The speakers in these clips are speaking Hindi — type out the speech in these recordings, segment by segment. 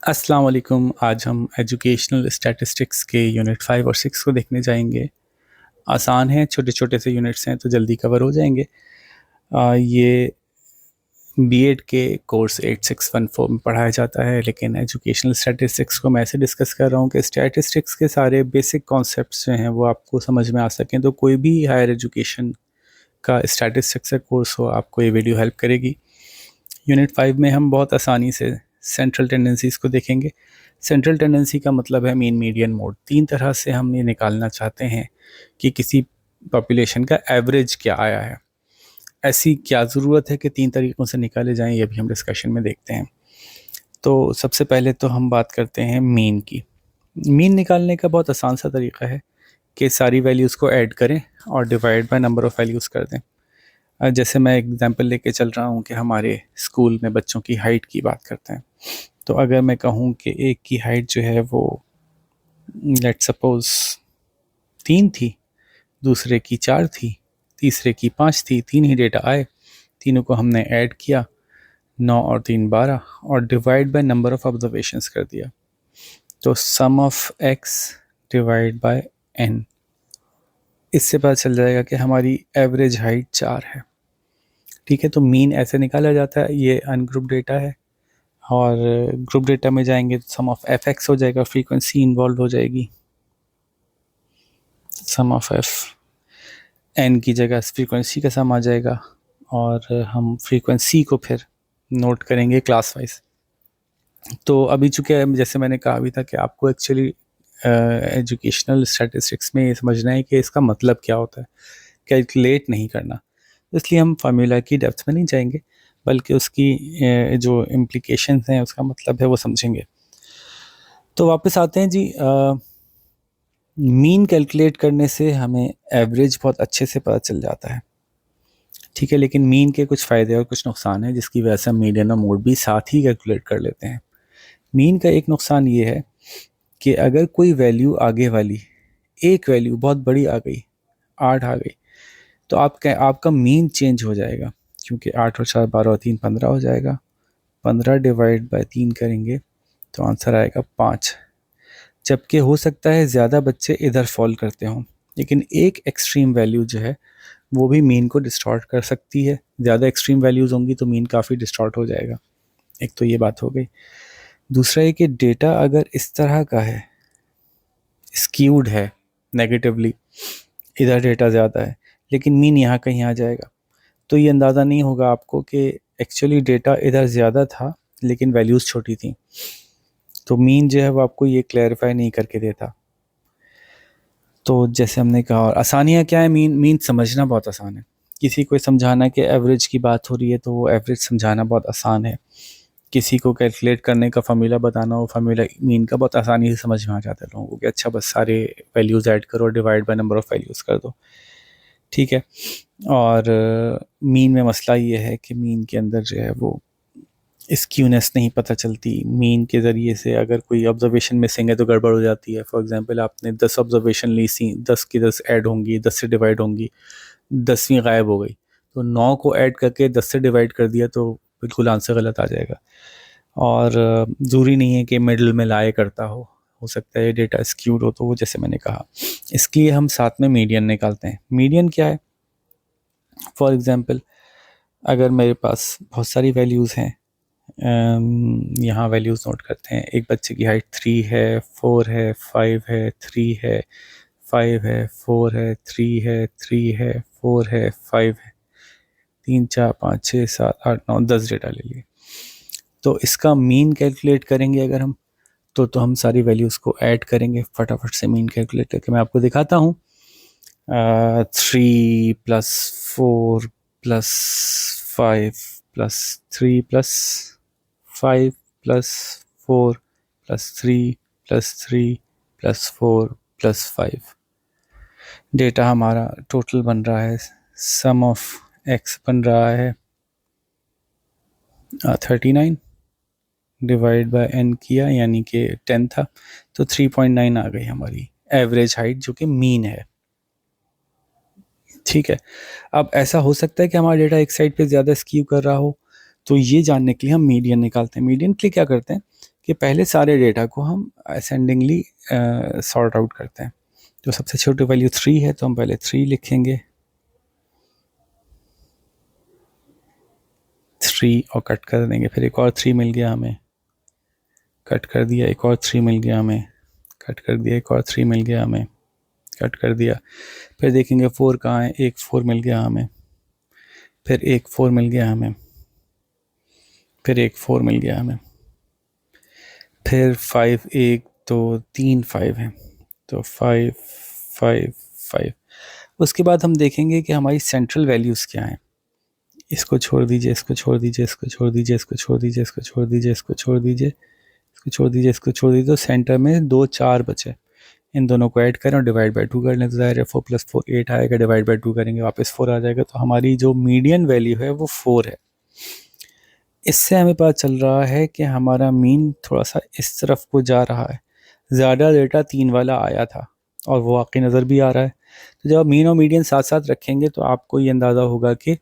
अस्सलाम वालेकुम। आज हम एजुकेशनल स्टैटिस्टिक्स के यूनिट 5 और 6 को देखने जाएंगे। आसान है, छोटे छोटे से यूनिट्स हैं तो जल्दी कवर हो जाएंगे। ये बीएड के कोर्स 8614 में पढ़ाया जाता है, लेकिन एजुकेशनल स्टैटिस्टिक्स को मैं ऐसे डिस्कस कर रहा हूँ कि स्टैटिस्टिक्स के सारे बेसिक कॉन्सेप्ट्स जो हैं वो आपको समझ में आ सकें। तो कोई भी हायर एजुकेशन का स्टैटिस्टिक्स का कोर्स हो, आपको ये वीडियो हेल्प करेगी। यूनिट 5 में हम बहुत आसानी से सेंट्रल टेंडेंसीज को देखेंगे। सेंट्रल टेंडेंसी का मतलब है मीन, मीडियन, मोड। तीन तरह से हम ये निकालना चाहते हैं कि किसी पॉपुलेशन का एवरेज क्या आया है। ऐसी क्या ज़रूरत है कि तीन तरीक़ों से निकाले जाएं, ये भी हम डिस्कशन में देखते हैं। तो सबसे पहले तो हम बात करते हैं मीन की। मीन निकालने का बहुत आसान सा तरीका है कि सारी वैल्यूज़ को ऐड करें और divide by number of values कर दें। जैसे मैं एग्जांपल लेके चल रहा हूँ कि हमारे स्कूल में बच्चों की हाइट की बात करते हैं। तो अगर मैं कहूँ कि एक की हाइट जो है वो लेट्स सपोज 3 थी, दूसरे की 4 थी, तीसरे की 5 थी, तीन ही डेटा आए, तीनों को हमने ऐड किया, 9 और 3 12, और divide by number of observations कर दिया। तो sum of X divide by N, इससे पता चल जाएगा कि हमारी एवरेज हाइट 4 है। ठीक है, तो मीन ऐसे निकाला जाता है। ये अनग्रुप डेटा है, और ग्रुप डेटा में जाएंगे तो सम ऑफ एफ एक्स हो जाएगा, फ्रीक्वेंसी इन्वॉल्व हो जाएगी। सम ऑफ एफ एन की जगह फ्रीक्वेंसी का सम आ जाएगा, और हम फ्रीक्वेंसी को फिर नोट करेंगे क्लास वाइज। तो अभी चूँकि जैसे मैंने कहा भी था कि आपको एक्चुअली एजुकेशनल स्टैटिस्टिक्स में ये समझना है कि इसका मतलब क्या होता है, कैलकुलेट नहीं करना। इसलिए हम फार्मूला की डेप्थ में नहीं जाएंगे, बल्कि उसकी जो इम्प्लीकेशंस हैं, उसका मतलब है, वो समझेंगे। तो वापस आते हैं जी। मीन कैलकुलेट करने से हमें एवरेज बहुत अच्छे से पता चल जाता है। ठीक है, लेकिन मीन के कुछ फ़ायदे और कुछ नुकसान हैं, जिसकी वजह से हम मीडियन और मोड भी साथ ही कैलकुलेट कर लेते हैं। मीन का एक नुकसान ये है कि अगर कोई वैल्यू आगे वाली, एक वैल्यू बहुत बड़ी आ गई, 8 आ गई, तो आपका मीन चेंज हो जाएगा, क्योंकि 8 और 4 12 और 3 15 हो जाएगा। 15 डिवाइड बाय 3 करेंगे तो आंसर आएगा 5। जबकि हो सकता है ज़्यादा बच्चे इधर फॉल करते हों, लेकिन एक एक्सट्रीम वैल्यू जो है वो भी मीन को डिस्टॉर्ट कर सकती है। ज़्यादा एक्सट्रीम वैल्यूज़ होंगी तो मीन काफ़ी डिस्टॉर्ट हो जाएगा। एक तो ये बात हो गई। दूसरा ये कि डेटा अगर इस तरह का है, स्क्यूड है नेगेटिवली, इधर डेटा ज़्यादा है लेकिन मीन यहाँ कहीं आ जाएगा, तो ये अंदाज़ा नहीं होगा आपको कि एक्चुअली डेटा इधर ज़्यादा था लेकिन वैल्यूज़ छोटी थी। तो मीन जो है वो आपको ये क्लैरिफाई नहीं करके देता। तो जैसे हमने कहा, और आसानियाँ क्या है, मीन समझना बहुत आसान है। किसी को समझाना कि एवरेज की बात हो रही है तो वो एवरेज समझाना बहुत आसान है। किसी को कैलकुलेट करने का फार्मूला बताना हो, फार्मूला मीन का बहुत आसानी से समझ में आ जाता है लोगों को कि अच्छा बस सारे वैल्यूज़ ऐड करो, divide by number of values कर दो। ठीक है, और मीन में मसला ये है कि मीन के अंदर जो है वो स्क्यूनेस नहीं पता चलती। मीन के ज़रिए से अगर कोई ऑब्जर्वेशन मिसिंग है तो गड़बड़ हो जाती है। फॉर एग्जांपल आपने 10 ऑब्जर्वेशन ली सी, 10 की 10 ऐड होंगी, 10 से डिवाइड होंगी, 10वीं गायब हो गई, तो 9 को ऐड करके 10 से डिवाइड कर दिया तो बिल्कुल आंसर गलत आ जाएगा। और ज़रूरी नहीं है कि मिडल में लाए करता हो सकता है डेटा स्क्यूड हो, तो वो जैसे मैंने कहा, इसके लिए हम साथ में मीडियन निकालते हैं। मीडियन क्या है? फॉर एग्ज़ाम्पल अगर मेरे पास बहुत सारी वैल्यूज़ हैं, यहाँ वैल्यूज़ नोट करते हैं। एक बच्चे की हाइट 3 है, 4 है, 5 है, 3 है, 5 है, 4 है, 3 है, 3 है, 4 है, 5 है, 3 4 5 6 7 8 9 10 डेटा ले लिए। तो इसका मीन कैलकुलेट करेंगे अगर हम, तो हम सारी वैल्यूज़ को ऐड करेंगे। फटाफट से मीन कैलकुलेट करके मैं आपको दिखाता हूँ। 3 plus 4 plus 5 plus 3 plus 5 plus 4 plus 3 plus 3 plus 4 plus 5। Data हमारा टोटल बन रहा है, सम ऑफ एक्स बन रहा है 39, डिवाइड बाय एन किया यानी कि 10 था, तो 3.9 आ गई हमारी एवरेज हाइट, जो कि मीन है। ठीक है, अब ऐसा हो सकता है कि हमारा डेटा एक साइड पे ज़्यादा स्क्यू कर रहा हो, तो ये जानने के लिए हम मीडियन निकालते हैं। मीडियन के लिए क्या करते हैं कि पहले सारे डेटा को हम असेंडिंगली सॉर्ट आउट करते हैं। तो सबसे छोटी वैल्यू 3 है तो हम पहले 3 लिखेंगे, 3 और कट कर देंगे। फिर एक और 3 मिल गया हमें, कट कर दिया। एक और 3 मिल गया हमें, कट कर दिया। एक और 3 मिल गया हमें, कट कर दिया। फिर देखेंगे 4 कहाँ है, एक 4 मिल गया हमें, फिर एक 4 मिल गया हमें, फिर एक 4 मिल गया हमें, फिर 5 एक तो 3 5 है, तो 5 5 5। उसके बाद हम देखेंगे कि हमारी सेंट्रल वैल्यूज़ क्या हैं। इसको छोड़ दीजिए, इसको छोड़ दीजिए, इसको छोड़ दीजिए, इसको छोड़ दीजिए, इसको छोड़ दीजिए, इसको छोड़ दीजिए, इसको छोड़ दीजिए, इसको छोड़ दीजिए। तो सेंटर में 2 4 बचे। इन दोनों को ऐड करें और डिवाइड बाई 2 कर लें, तो ज़ाहिर है 4 + 4 8 आएगा। डिवाइड बाई 2 करेंगे वापस 4 आ जाएगा। तो हमारी जो मीडियन वैल्यू है वो 4 है। इससे हमें पता चल रहा है कि हमारा मीन थोड़ा सा इस तरफ को जा रहा है। ज़्यादा डेटा 3 वाला आया था और वो वाकई नज़र भी आ रहा है। तो जब आप मीन और मीडियन साथ साथ रखेंगे तो आपको ये अंदाज़ा होगा कि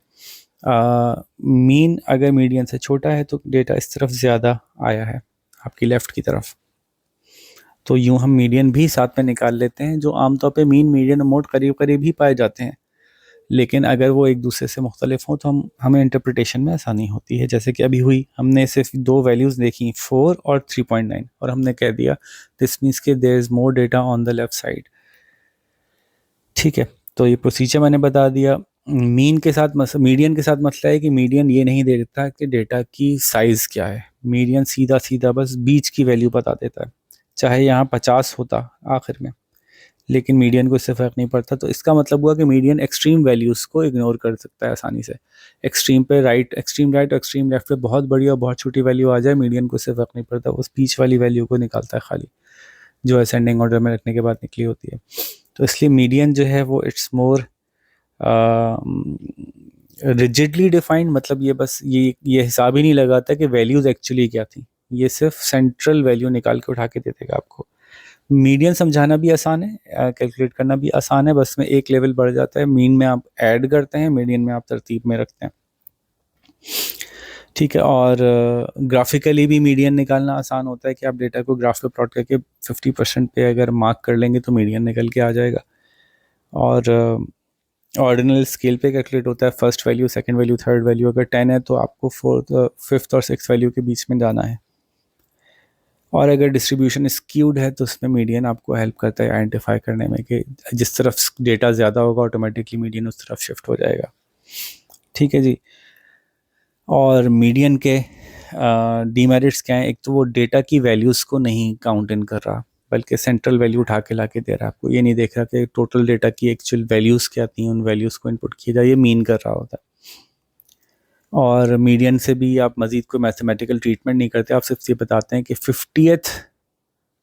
मीन अगर मीडियन से छोटा है तो डेटा इस तरफ ज़्यादा आया है, आपकी लेफ़्ट की तरफ। तो यूँ हम मीडियन भी साथ में निकाल लेते हैं, जो आमतौर पे मीन, मीडियन और मोड करीब करीब ही पाए जाते हैं। लेकिन अगर वो एक दूसरे से मुख्तलिफ हों तो हमें इंटरप्रिटेशन में आसानी होती है। जैसे कि अभी हुई, हमने सिर्फ 2 वैल्यूज़ देखी, 4 और 3.9, और हमने कह दिया दिस मीन्स कि there is more data on the left side. ठीक है, तो ये प्रोसीजर मैंने बता दिया। मीन के साथ मीडियन के साथ मसला है कि मीडियन ये नहीं दे देता कि डेटा की साइज़ क्या है। मीडियन सीधा सीधा बस बीच की वैल्यू बता देता है, चाहे यहाँ 50 होता आखिर में, लेकिन मीडियन को इससे फ़र्क नहीं पड़ता। तो इसका मतलब हुआ कि मीडियन एक्सट्रीम वैल्यूज़ को इग्नोर कर सकता है आसानी से। एक्सट्रीम पे राइट, एक्सट्रीम राइट और एक्सट्रीम लेफ्ट पे बहुत बड़ी और बहुत छोटी वैल्यू आ जाए, मीडियन को इससे फ़र्क नहीं पड़ता, उस बीच वाली वैल्यू को निकालता है खाली, जो असेंडिंग ऑर्डर में रखने के बाद निकली होती है। तो इसलिए मीडियन जो है वो इट्स मोर रिजिडली डिफाइंड, मतलब ये बस ये हिसाब ही नहीं लगाता कि वैल्यूज़ एक्चुअली क्या थी, ये सिर्फ सेंट्रल वैल्यू निकाल के उठा के दे देगा आपको। मीडियन समझाना भी आसान है, कैलकुलेट करना भी आसान है, बस में एक लेवल बढ़ जाता है। मीन में आप ऐड करते हैं, मीडियन में आप तरतीब में रखते हैं। ठीक है, और ग्राफिकली भी मीडियन निकालना आसान होता है कि आप डेटा को ग्राफ पे प्लॉट करके 50% पे अगर मार्क कर लेंगे तो मीडियन निकल के आ जाएगा। और ऑर्डिनल स्केल पे कैलकुलेट होता है, first value, second value, third value. अगर 10 है तो आपको फोर्थ, फिफ्थ और सिक्स वैल्यू के बीच में जाना है। और अगर डिस्ट्रीब्यूशन स्क्यूड है तो उसमें मीडियन आपको हेल्प करता है आइडेंटिफाई करने में कि जिस तरफ डेटा ज़्यादा होगा ऑटोमेटिकली मीडियन उस तरफ शिफ्ट हो जाएगा। ठीक है जी। और मीडियन के डीमेरिट्स क्या हैं? एक तो वो डेटा की वैल्यूज़ को नहीं काउंट इन कर रहा, बल्कि सेंट्रल वैल्यू उठा के ला के दे रहा है आपको। ये नहीं देख रहा कि टोटल डेटा की एक्चुअल वैल्यूज़ क्या थी, उन वैल्यूज़ को इनपुट किया जाए, ये मीन कर रहा होता है। और मीडियन से भी आप मज़ीद कोई मैथमेटिकल ट्रीटमेंट नहीं करते, आप सिर्फ ये बताते हैं कि 50th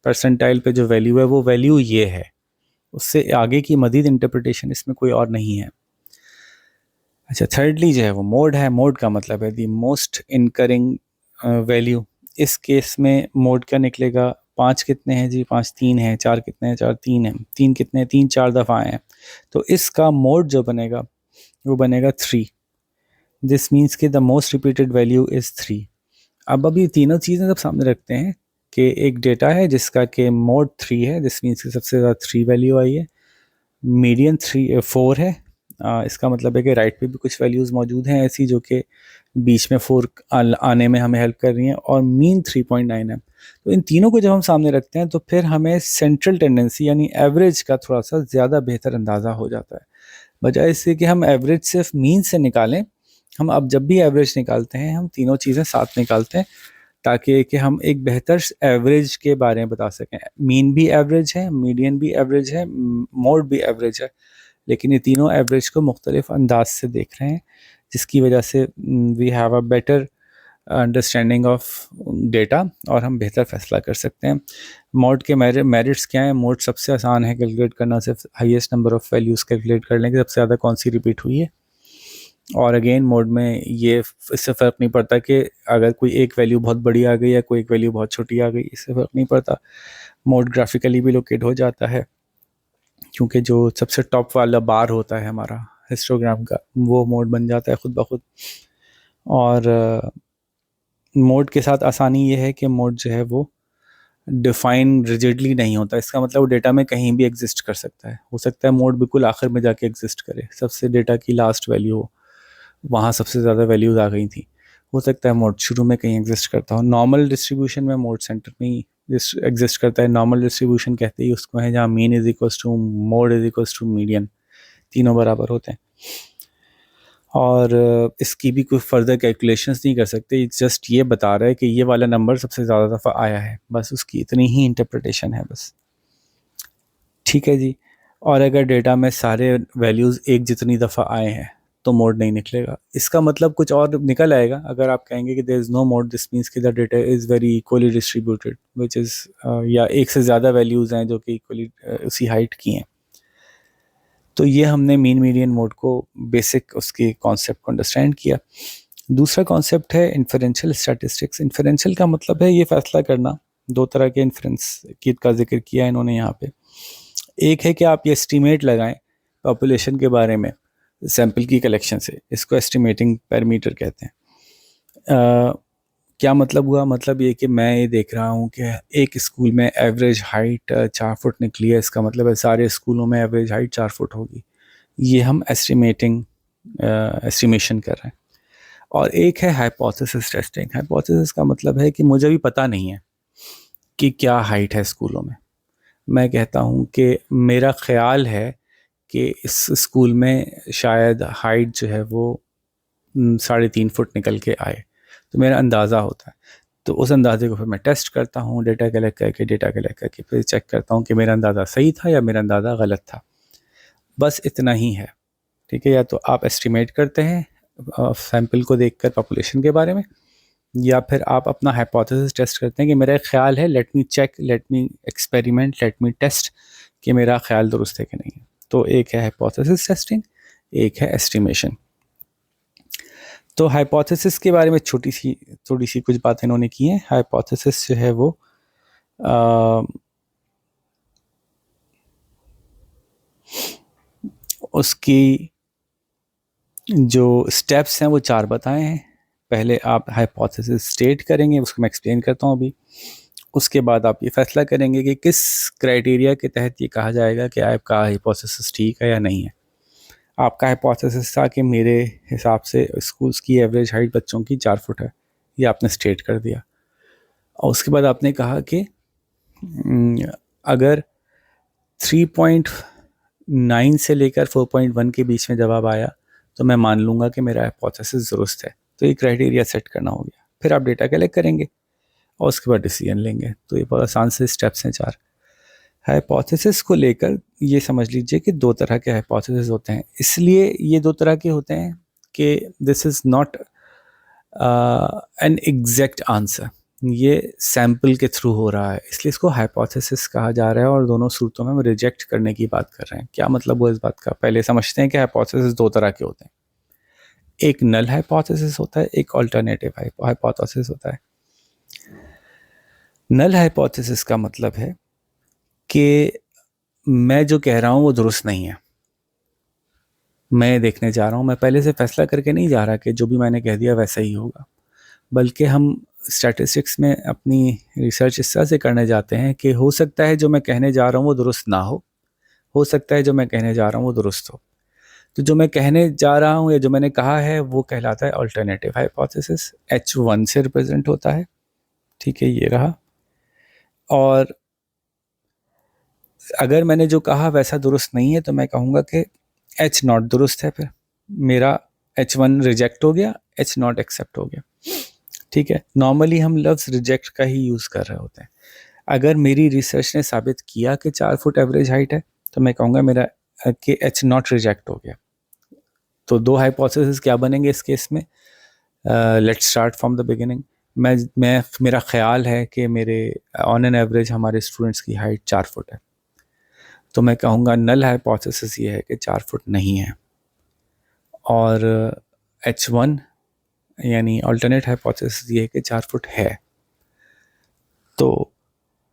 परसेंटाइल पे जो वैल्यू है वो वैल्यू ये है, उससे आगे की मज़ीद इंटरप्रिटेशन इसमें कोई और नहीं है। अच्छा, थर्डली जो है वो मोड है। मोड का मतलब है दी मोस्ट इनकरिंग वैल्यू। इस केस में मोड क्या निकलेगा? 5 कितने हैं जी? 5 3 है। 4 कितने हैं? 4 3 है। 3 कितने हैं? 3 4 दफ़ा आए हैं। तो इसका मोड जो बनेगा वो बनेगा 3। दिस मीन्स कि the most repeated value is 3। अब अभी तीनों चीज़ें जब सामने रखते हैं कि एक डेटा है जिसका कि मोड 3 है, दिस मीन्स कि सबसे ज़्यादा 3 वैल्यू आई है। मीडियन 4 है। इसका मतलब है कि राइट पे भी कुछ वैल्यूज़ मौजूद हैं ऐसी जो कि बीच में 4 आने में हमें हेल्प कर रही हैं, और मीन 3.9 है। तो इन तीनों को जब हम सामने रखते हैं तो फिर हमें सेंट्रल टेंडेंसी यानी एवरेज का थोड़ा सा ज़्यादा बेहतर अंदाज़ा हो जाता है, बजाय इससे कि हम एवरेज सिर्फ मीन से निकालें। हम अब जब भी एवरेज निकालते हैं हम तीनों चीज़ें साथ निकालते हैं, ताकि कि हम एक बेहतर एवरेज के बारे में बता सकें। मीन भी एवरेज है, मीडियन भी एवरेज है, मोड भी एवरेज है, लेकिन ये तीनों एवरेज को मुख्तलिफ अंदाज से देख रहे हैं, जिसकी वजह से we have a better understanding of data और हम बेहतर फैसला कर सकते हैं। मोड के मेरिट्स क्या हैं? मोड सबसे आसान है कैलकुलेट करना, सिर्फ highest number of values calculate कर लेंगे सबसे ज़्यादा कौन सी रिपीट हुई है। और अगेन मोड में ये इससे फ़र्क नहीं पड़ता कि अगर कोई एक वैल्यू बहुत बड़ी आ गई या कोई एक वैल्यू बहुत छोटी आ गई, इससे फ़र्क नहीं पड़ता। मोड ग्राफिकली भी लोकेट हो जाता है, क्योंकि जो सबसे टॉप वाला बार होता है हमारा हिस्टोग्राम का, वो मोड बन जाता है खुद ब खुद। और मोड के साथ आसानी ये है कि मोड जो है वो डिफाइन रिजिडली नहीं होता। इसका मतलब वो डेटा में कहीं भी एग्जिस्ट कर सकता है। हो सकता है मोड बिल्कुल आखिर में जाके एग्जिस्ट करे, सबसे डेटा की लास्ट वैल्यू हो, वहाँ सबसे ज़्यादा वैल्यूज आ गई थी। हो सकता है मोड शुरू में कहीं एग्जिस्ट करता हो। नॉर्मल डिस्ट्रीब्यूशन में मोड सेंटर में ही एग्जिस्ट करता है। नॉर्मल डिस्ट्रीब्यूशन कहते ही उसको है जहाँ mean is equals to mode is equals to median, तीनों बराबर होते हैं। और इसकी भी कोई फर्दर कैलकुलेशंस नहीं कर सकते, जस्ट ये बता रहा है कि ये वाला नंबर सबसे ज़्यादा दफ़ा आया है, बस उसकी इतनी ही इंटरप्रिटेशन है बस। ठीक है जी। और अगर डेटा में सारे वैल्यूज़ एक जितनी दफ़ा आए हैं तो मोड नहीं निकलेगा। इसका मतलब कुछ और निकल आएगा अगर आप कहेंगे कि there is no mode, this means कि the data is very equally distributed, which is या एक से ज़्यादा वैल्यूज़ हैं जो कि इक्वली उसी हाइट की हैं। तो ये हमने मीन मीडियन मोड को बेसिक उसके कॉन्सेप्ट को अंडरस्टैंड किया। दूसरा कॉन्सेप्ट है इन्फरेंशियल स्टैटिस्टिक्स। इन्फरेंशियल का मतलब है ये फैसला करना, दो तरह के इन्फ्रेंस की का जिक्र किया है इन्होंने यहाँ पे। एक है कि आप ये एस्टिमेट लगाएं पॉपुलेशन के बारे में सैंपल की कलेक्शन से, इसको एस्टिमेटिंग पैरामीटर कहते हैं। क्या मतलब हुआ? मतलब ये कि मैं ये देख रहा हूँ कि एक स्कूल में एवरेज हाइट 4 फुट निकली है, इसका मतलब है सारे स्कूलों में एवरेज हाइट 4 फुट होगी। ये हम एस्टिमेशन कर रहे हैं। और एक है हाइपोथेसिस टेस्टिंग। हाइपोथेसिस का मतलब है कि मुझे भी पता नहीं है कि क्या हाइट है स्कूलों में। मैं कहता हूँ कि मेरा ख्याल है कि इस स्कूल में शायद हाइट जो है वो 3.5 फुट निकल के आए, तो मेरा अंदाज़ा होता है। तो उस अंदाजे को फिर मैं टेस्ट करता हूँ, डेटा कलेक्ट करके फिर चेक करता हूँ कि मेरा अंदाज़ा सही था या मेरा अंदाज़ा गलत था। बस इतना ही है। ठीक है, या तो आप एस्टिमेट करते हैं सैंपल को देखकर पॉपुलेशन के बारे में, या फिर आप अपना हाइपोथेसिस टेस्ट करते हैं कि मेरा ख्याल है, let me check, let me experiment, let me test कि मेरा ख्याल दुरुस्त है कि नहीं। तो एक है हाइपोथेसिस टेस्टिंग, एक है एस्टिमेशन। तो हाइपोथेसिस के बारे में थोड़ी सी कुछ बातें इन्होंने की हैं। हाइपोथेसिस जो है वो उसकी जो स्टेप्स हैं वो 4 बताए हैं। पहले आप हाइपोथेसिस स्टेट करेंगे, उसको मैं एक्सप्लेन करता हूँ अभी। उसके बाद आप ये फैसला करेंगे कि किस क्राइटेरिया के तहत ये कहा जाएगा कि आपका हाइपोथेसिस ठीक है या नहीं है। आपका हाइपोथेसिस था कि मेरे हिसाब से स्कूल्स की एवरेज हाइट बच्चों की 4 फुट है, ये आपने स्टेट कर दिया। और उसके बाद आपने कहा कि अगर 3.9 से लेकर 4.1 के बीच में जवाब आया तो मैं मान लूँगा कि मेरा हाइपोथेसिस दुरुस्त है। तो ये क्राइटेरिया सेट करना हो गया। फिर आप डेटा कलेक्ट करेंगे और उसके बाद डिसीजन लेंगे। तो ये बहुत आसान से स्टेप्स हैं 4। हाइपोथेसिस को लेकर ये समझ लीजिए कि 2 तरह के हाइपोथेसिस होते हैं। इसलिए ये 2 तरह के होते हैं कि this is not an exact answer, ये सैंपल के थ्रू हो रहा है, इसलिए इसको हाइपोथेसिस कहा जा रहा है। और दोनों सूरतों में हम रिजेक्ट करने की बात कर रहे हैं। क्या मतलब हुआ इस बात का? पहले समझते हैं कि हाइपोथेसिस 2 तरह के होते हैं। एक नल हाइपोथेसिस होता है, एक अल्टरनेटिव हाइपोथेसिस होता है। नल हाइपोथेसिस का मतलब है कि मैं जो कह रहा हूँ वो दुरुस्त नहीं है, मैं देखने जा रहा हूँ, मैं पहले से फैसला करके नहीं जा रहा कि जो भी मैंने कह दिया वैसा ही होगा, बल्कि हम स्टैटिस्टिक्स में अपनी रिसर्च इस तरह से करने जाते हैं कि हो सकता है जो मैं कहने जा रहा हूँ वो दुरुस्त ना हो सकता है जो मैं कहने जा रहा हूँ वो दुरुस्त हो। तो जो मैं कहने जा रहा हूँ या जो मैंने कहा है वो कहलाता है अल्टरनेटिव हाइपोथेसिस, H1 से रिप्रेजेंट होता है। ठीक है, ये रहा। और अगर मैंने जो कहा वैसा दुरुस्त नहीं है तो मैं कहूँगा कि H0 दुरुस्त है। फिर मेरा H1 रिजेक्ट हो गया, H0 एक्सेप्ट हो गया। ठीक है, नॉर्मली हम लफ्ज़ रिजेक्ट का ही यूज़ कर रहे होते हैं। अगर मेरी रिसर्च ने साबित किया कि 4 फुट एवरेज हाइट है तो मैं कहूँगा मेरा कि H0 रिजेक्ट हो गया। तो 2 हाइपोथेसिस क्या बनेंगे इस केस में? Let's start from the beginning. मेरा ख्याल है कि मेरे ऑन एन एवरेज हमारे स्टूडेंट्स की हाइट 4 फुट है, तो मैं कहूँगा नल हाइपोथेसिस ये है कि 4 फुट नहीं है। और H1 यानी अल्टरनेट हाइपोथेसिस ये है कि 4 फुट है। तो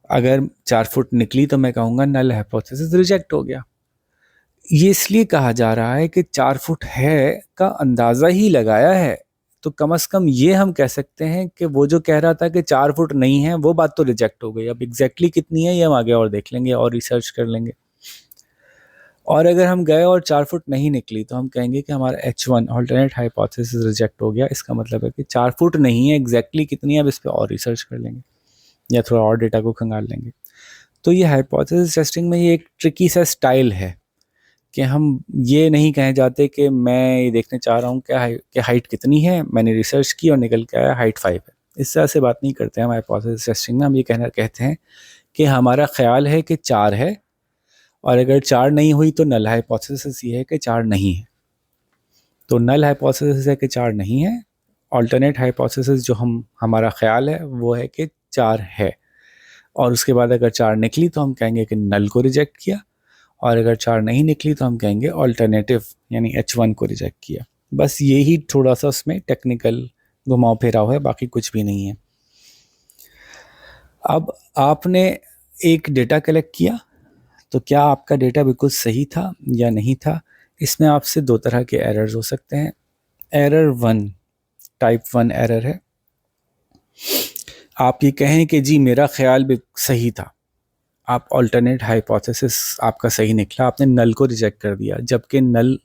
अगर 4 फुट निकली तो मैं कहूँगा नल हाइपोथेसिस रिजेक्ट हो गया। ये इसलिए कहा जा रहा है कि 4 फुट है का अंदाज़ा ही लगाया है, तो कम से कम ये हम कह सकते हैं कि वो जो कह रहा था कि 4 फुट नहीं है, वो बात तो रिजेक्ट हो गई। अब एग्जैक्टली कितनी है ये हम आगे और देख लेंगे और रिसर्च कर लेंगे। और अगर हम गए और 4 फुट नहीं निकली तो हम कहेंगे कि हमारा H1 ऑल्टरनेट हाइपोथेसिस रिजेक्ट हो गया। इसका मतलब है कि 4 फुट नहीं है, एग्जैक्टली कितनी है अब इस पर और रिसर्च कर लेंगे या थोड़ा और डेटा को खंगाल लेंगे। तो ये हाइपोथेसिस टेस्टिंग में ये एक ट्रिकी सा स्टाइल है कि हम ये नहीं कहे जाते कि मैं ये देखने चाह रहा हूँ कि हाइट कितनी है, मैंने रिसर्च की और निकल के आया हाइट 5 है। इस तरह से बात नहीं करते हम हाइपोथेसिस टेस्टिंग में। हम ये कहते हैं कि हमारा ख्याल है कि 4 है, और अगर 4 नहीं हुई तो नल हाइपोथेसिस ये है कि 4 नहीं है। तो नल हाइपोथेसिस है कि 4 नहीं है, ऑल्टरनेट हाइपोथेसिस जो हमारा ख्याल है वो है कि 4 है। और उसके बाद अगर 4 निकली तो हम कहेंगे कि नल को रिजेक्ट किया, और अगर 4 नहीं निकली तो हम कहेंगे ऑल्टरनेटिव यानी H1 को रिजेक्ट किया। बस यही थोड़ा सा उसमें टेक्निकल घुमाव फेराव है, बाकी कुछ भी नहीं है। अब आपने एक डेटा कलेक्ट किया, तो क्या आपका डेटा बिल्कुल सही था या नहीं था? इसमें आपसे 2 तरह के एरर्स हो सकते हैं। एरर 1 टाइप 1 एरर है। आप ये कहें कि जी मेरा ख्याल भी सही था, आप ऑल्टरनेट हाइपोथेसिस आपका सही निकला, आपने नल को रिजेक्ट कर दिया, जबकि नल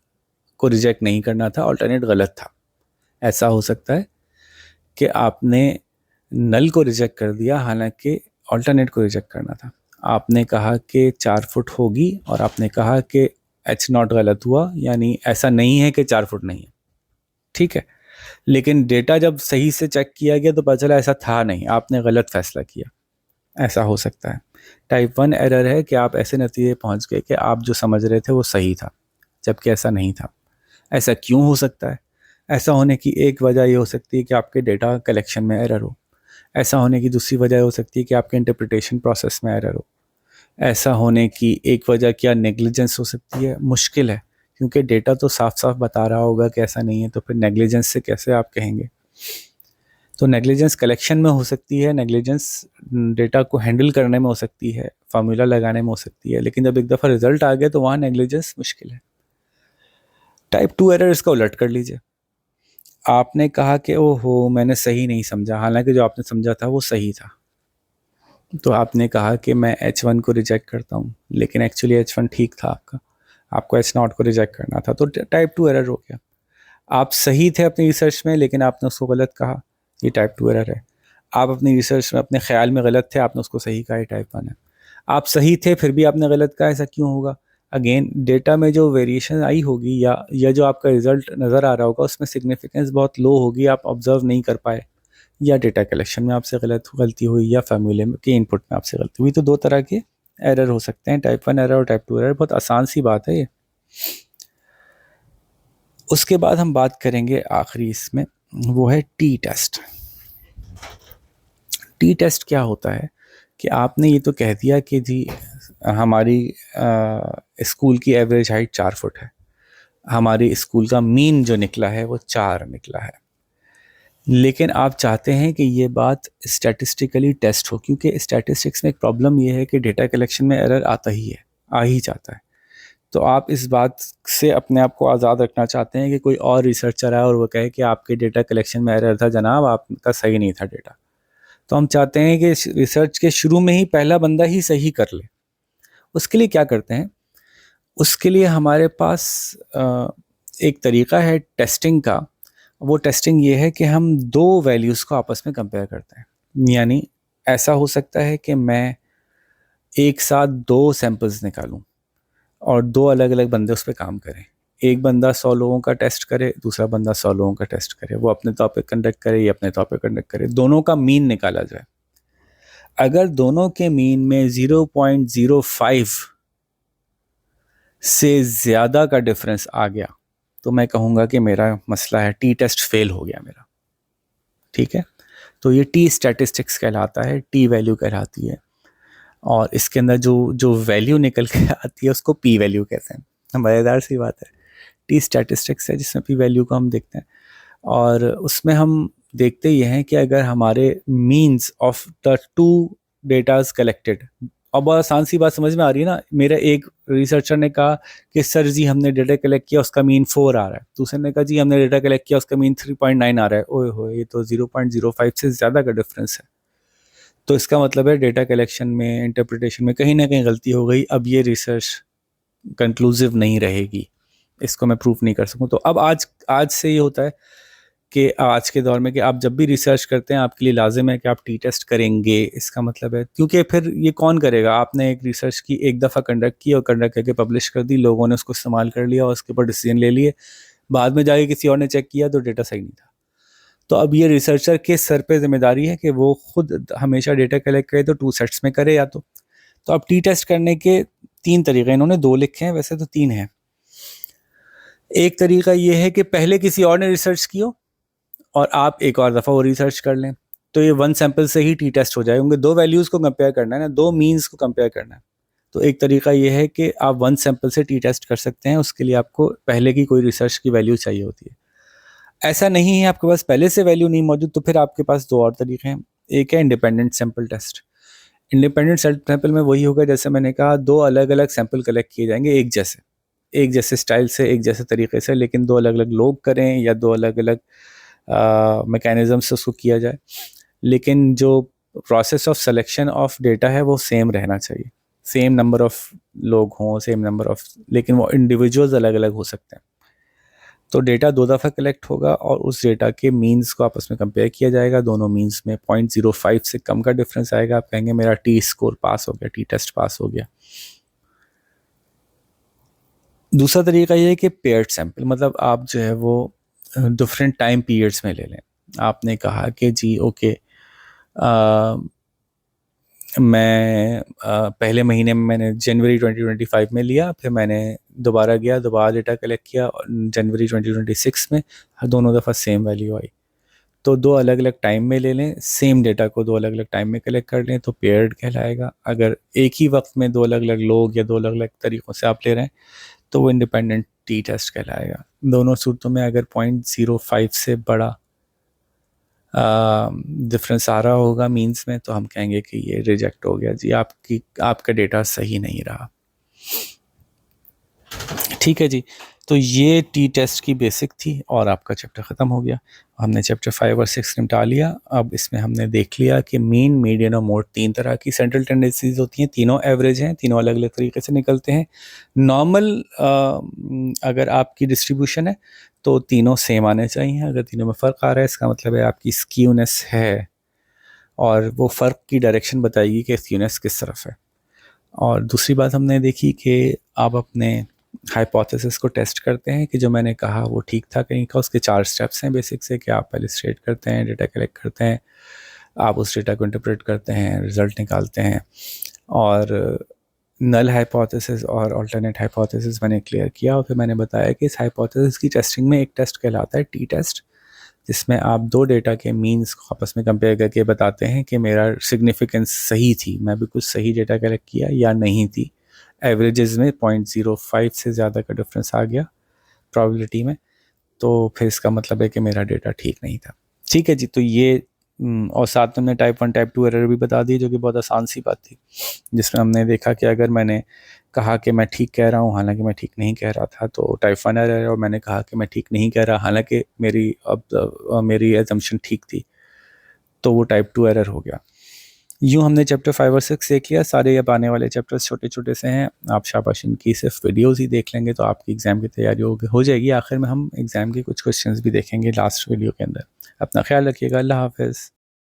को रिजेक्ट नहीं करना था, ऑल्टरनेट गलत था। ऐसा हो सकता है कि आपने नल को रिजेक्ट कर दिया, हालांकि ऑल्टरनेट को रिजेक्ट करना था। आपने कहा कि 4 फुट होगी और आपने कहा कि H0 गलत हुआ, यानी ऐसा नहीं है कि 4 फुट नहीं है, ठीक है। लेकिन डेटा जब सही से चेक किया गया तो पता चला ऐसा था नहीं, आपने गलत फैसला किया। ऐसा हो सकता है। टाइप 1 एरर है कि आप ऐसे नतीजे पहुंच गए कि आप जो समझ रहे थे वो सही था, जबकि ऐसा नहीं था। ऐसा क्यों हो सकता है? ऐसा होने की एक वजह ये हो सकती है कि आपके डेटा कलेक्शन में एरर हो। ऐसा होने की दूसरी वजह हो सकती है कि आपके इंटरप्रिटेशन प्रोसेस में एरर हो। ऐसा होने की एक वजह क्या नेग्लिजेंस हो सकती है? मुश्किल है, क्योंकि डेटा तो साफ साफ बता रहा होगा कि ऐसा नहीं है, तो फिर नेग्लिजेंस से कैसे आप कहेंगे? तो नेग्लिजेंस कलेक्शन में हो सकती है, नेग्लिजेंस डेटा को हैंडल करने में हो सकती है, फार्मूला लगाने में हो सकती है, लेकिन जब एक दफ़ा रिजल्ट आ गया तो वहाँ नेग्लिजेंस मुश्किल है। टाइप 2 एरर इसका उलट कर लीजिए। आपने कहा कि ओहो मैंने सही नहीं समझा, हालांकि जो आपने समझा था वो सही था। तो आपने कहा कि मैं H1 को रिजेक्ट करता हूँ, लेकिन एक्चुअली H1 ठीक था आपका, आपको H0 को रिजेक्ट करना था। तो टाइप 2 एरर हो गया। आप सही थे अपनी रिसर्च में, लेकिन आपने उसको गलत कहा, ये टाइप 2 एरर है। आप अपनी रिसर्च में अपने ख्याल में गलत थे, आपने उसको सही कहा, ये टाइप 1 है। आप सही थे फिर भी आपने गलत कहा, ऐसा क्यों होगा? अगेन डेटा में जो वेरिएशन आई होगी या जो आपका रिजल्ट नज़र आ रहा होगा उसमें सिग्निफिकेंस बहुत लो होगी, आप ऑब्जर्व नहीं कर पाए, या डेटा कलेक्शन में आपसे गलती हुई, या फार्मूले में के इनपुट में आपसे गलती हुई। तो 2 तरह के एरर हो सकते हैं, टाइप 1 एरर और टाइप 2 एरर। बहुत आसान सी बात है ये। उसके बाद हम बात करेंगे आखिरी इसमें, वो है टी टेस्ट। टी टेस्ट क्या होता है कि आपने ये तो कह दिया कि जी हमारी स्कूल की एवरेज हाइट 4 फुट है, हमारी स्कूल का मीन जो निकला है वो 4 निकला है, लेकिन आप चाहते हैं कि ये बात स्टैटिस्टिकली टेस्ट हो, क्योंकि स्टैटिस्टिक्स में एक प्रॉब्लम ये है कि डेटा कलेक्शन में एरर आता ही है, आ ही जाता है। तो आप इस बात से अपने आप को आज़ाद रखना चाहते हैं कि कोई और रिसर्चर आए और वो कहे कि आपके डेटा कलेक्शन में एरर था जनाब, आपका सही नहीं था डेटा। तो हम चाहते हैं कि रिसर्च के शुरू में ही पहला बंदा ही सही कर ले। उसके लिए क्या करते हैं? उसके लिए हमारे पास एक तरीका है टेस्टिंग का। वो टेस्टिंग ये है कि हम 2 वैल्यूज़ को आपस में कंपेयर करते हैं। यानी ऐसा हो सकता है कि मैं एक साथ 2 सैंपल्स निकालूं और 2 अलग अलग बंदे उस पर काम करें। एक बंदा 100 लोगों का टेस्ट करे, दूसरा बंदा 100 लोगों का टेस्ट करे, वो अपने तौर पे कंडक्ट करे, ये अपने तौर पे कंडक्ट करे, दोनों का मीन निकाला जाए। अगर दोनों के मीन में 0.05 से ज़्यादा का डिफरेंस आ गया तो मैं कहूँगा कि मेरा मसला है, टी टेस्ट फेल हो गया मेरा, ठीक है। तो ये टी स्टैटिस्टिक्स कहलाता है, टी वैल्यू कहलाती है, और इसके अंदर जो जो वैल्यू निकल के आती है उसको पी वैल्यू कहते हैं। मज़ेदार सी बात है। टी स्टैटिस्टिक्स है जिसमें पी वैल्यू को हम देखते हैं, और उसमें हम देखते ये हैं कि अगर हमारे means of the 2 datas collected, अब बहुत आसान सी बात समझ में आ रही है ना। मेरा एक रिसर्चर ने कहा कि सर जी हमने डेटा कलेक्ट किया, उसका मीन 4 आ रहा है। दूसरे ने कहा जी हमने डेटा कलेक्ट किया, उसका मीन 3.9 आ रहा है। ओए हो, ये तो 0.05 से ज़्यादा का डिफरेंस है। तो इसका मतलब है डेटा कलेक्शन में, इंटरप्रिटेशन में कहीं ना कहीं गलती हो गई। अब ये रिसर्च कंक्लूसिव नहीं रहेगी, इसको मैं प्रूफ नहीं कर सकूं। तो अब आज आज से ये होता है कि आज के दौर में कि आप जब भी रिसर्च करते हैं आपके लिए लाजिम है कि आप टी टेस्ट करेंगे। इसका मतलब है, क्योंकि फिर ये कौन करेगा? आपने एक रिसर्च की, एक दफ़ा कंडक्ट की और कंडक्ट करके पब्लिश कर दी, लोगों ने उसको इस्तेमाल कर लिया और उसके ऊपर डिसीजन ले लिए, बाद में जाके किसी और ने चेक किया तो डेटा सही नहीं था। तो अब ये रिसर्चर के सर पे जिम्मेदारी है कि वो खुद हमेशा डेटा कलेक्ट करे तो 2 सेट्स में करे। या तो अब टी टेस्ट करने के 3 तरीके, इन्होंने 2 लिखे हैं, वैसे तो 3 हैं। एक तरीका ये है कि पहले किसी और ने रिसर्च की हो और आप एक और दफ़ा वो रिसर्च कर लें, तो ये 1 सैंपल से ही टी टेस्ट हो जाएगा। उनके 2 वैल्यूज़ को कंपेयर करना है ना, 2 मीन्स को कंपेयर करना है। तो एक तरीका ये है कि आप 1 सैंपल से टी टेस्ट कर सकते हैं, उसके लिए आपको पहले की कोई रिसर्च की वैल्यू चाहिए होती है। ऐसा नहीं है आपके पास पहले से वैल्यू नहीं मौजूद, तो फिर आपके पास 2 और तरीके हैं। एक है independent sample test. Independent sample में वही होगा, जैसे मैंने कहा, 2 अलग-अलग सैंपल कलेक्ट किए जाएंगे एक जैसे स्टाइल से, एक जैसे तरीके से, लेकिन 2 अलग-अलग लोग करें या 2 अलग-अलग मैकेनिज्म से उसको किया जाए, लेकिन जो process of selection of data है वो सेम रहना चाहिए। सेम नंबर ऑफ लोग हों, सेम नंबर ऑफ, लेकिन वो इंडिविजुअल्स अलग अलग हो सकते हैं। तो डेटा 2 दफ़ा कलेक्ट होगा और उस डेटा के मीन्स को आपस में कंपेयर किया जाएगा। दोनों मीन्स में 0.05 से कम का डिफरेंस आएगा, आप कहेंगे मेरा टी स्कोर पास हो गया, टी टेस्ट पास हो गया। दूसरा तरीका ये है कि पेयर्ड सैंपल, मतलब आप जो है वो डिफरेंट टाइम पीरियड्स में ले लें। आपने कहा कि जी ओके, मैं पहले महीने में मैंने जनवरी 2025 में लिया, फिर मैंने दोबारा गया, दोबारा डेटा कलेक्ट किया जनवरी 2026 में, दोनों दफ़ा सेम वैल्यू आई। तो 2 अलग अलग टाइम में ले लें, सेम डेटा को 2 अलग अलग टाइम में कलेक्ट कर लें तो पेयर्ड कहलाएगा। अगर एक ही वक्त में 2 अलग अलग लोग या 2 अलग अलग तरीक़ों से आप ले रहे हैं तो वो इंडिपेंडेंट टी टेस्ट कहलाएगा। दोनों सूरतों में अगर 0.05 से बड़ा डिफरेंस आ रहा होगा मीन्स में, तो हम कहेंगे कि ये रिजेक्ट हो गया जी, आपका डेटा सही नहीं रहा। ठीक है जी, तो ये टी टेस्ट की बेसिक थी और आपका चैप्टर ख़त्म हो गया। हमने चैप्टर 5 और 6 निपटा लिया। अब इसमें हमने देख लिया कि मीन, मीडियन और मोड 3 तरह की सेंट्रल टेंडेंसीज होती हैं। तीनों एवरेज हैं, तीनों अलग अलग तरीके से निकलते हैं। नॉर्मल अगर आपकी डिस्ट्रीब्यूशन है तो तीनों सेम आने चाहिए। अगर तीनों में फ़र्क आ रहा है इसका मतलब है आपकी स्क्यूनेस है, और वो फ़र्क की डायरेक्शन बताएगी कि स्क्यूनेस किस तरफ है। और दूसरी बात हमने देखी कि आप अपने हाइपोथेसिस को टेस्ट करते हैं कि जो मैंने कहा वो ठीक था कहीं का। उसके 4 स्टेप्स हैं बेसिक से, कि आप पहले स्टेट करते हैं, डेटा कलेक्ट करते हैं, आप उस डेटा को इंटरप्रेट करते हैं, रिजल्ट निकालते हैं, और नल हाइपोथेसिस और अल्टरनेट हाइपोथेसिस मैंने क्लियर किया। और फिर मैंने बताया कि इस हाइपोथेसिस की टेस्टिंग में एक टेस्ट कहलाता है टी टेस्ट, जिसमें आप 2 डेटा के मीन्स को आपस में कंपेयर करके बताते हैं कि मेरा सिग्निफिकेंस सही थी, मैं बिल्कुल सही डेटा कलेक्ट किया या नहीं थी। एवरेजेस में 0.05 से ज़्यादा का डिफरेंस आ गया प्रोबेबिलिटी में, तो फिर इसका मतलब है कि मेरा डेटा ठीक नहीं था। ठीक है जी, तो ये और साथ में हमने टाइप 1 टाइप 2 एरर भी बता दी, जो कि बहुत आसान सी बात थी, जिसमें हमने देखा कि अगर मैंने कहा कि मैं ठीक कह रहा हूँ हालांकि मैं ठीक नहीं कह रहा था, तो टाइप 1 एरर है। और मैंने कहा कि मैं ठीक नहीं कह रहा हालांकि मेरी एजम्पशन ठीक थी, तो वो टाइप 2 एरर हो गया। यूँ हमने चैप्टर 5 और 6 देख लिया। सारे अब आने वाले चैप्टर्स छोटे छोटे से हैं, आप शाबाश इनकी सिर्फ वीडियोज़ ही देख लेंगे तो आपकी एग्ज़ाम की तैयारी हो जाएगी। आखिर में हम एग्ज़ाम के कुछ क्वेश्चंस भी देखेंगे लास्ट वीडियो के अंदर। अपना ख्याल रखिएगा। अल्लाह हाफ़िज़।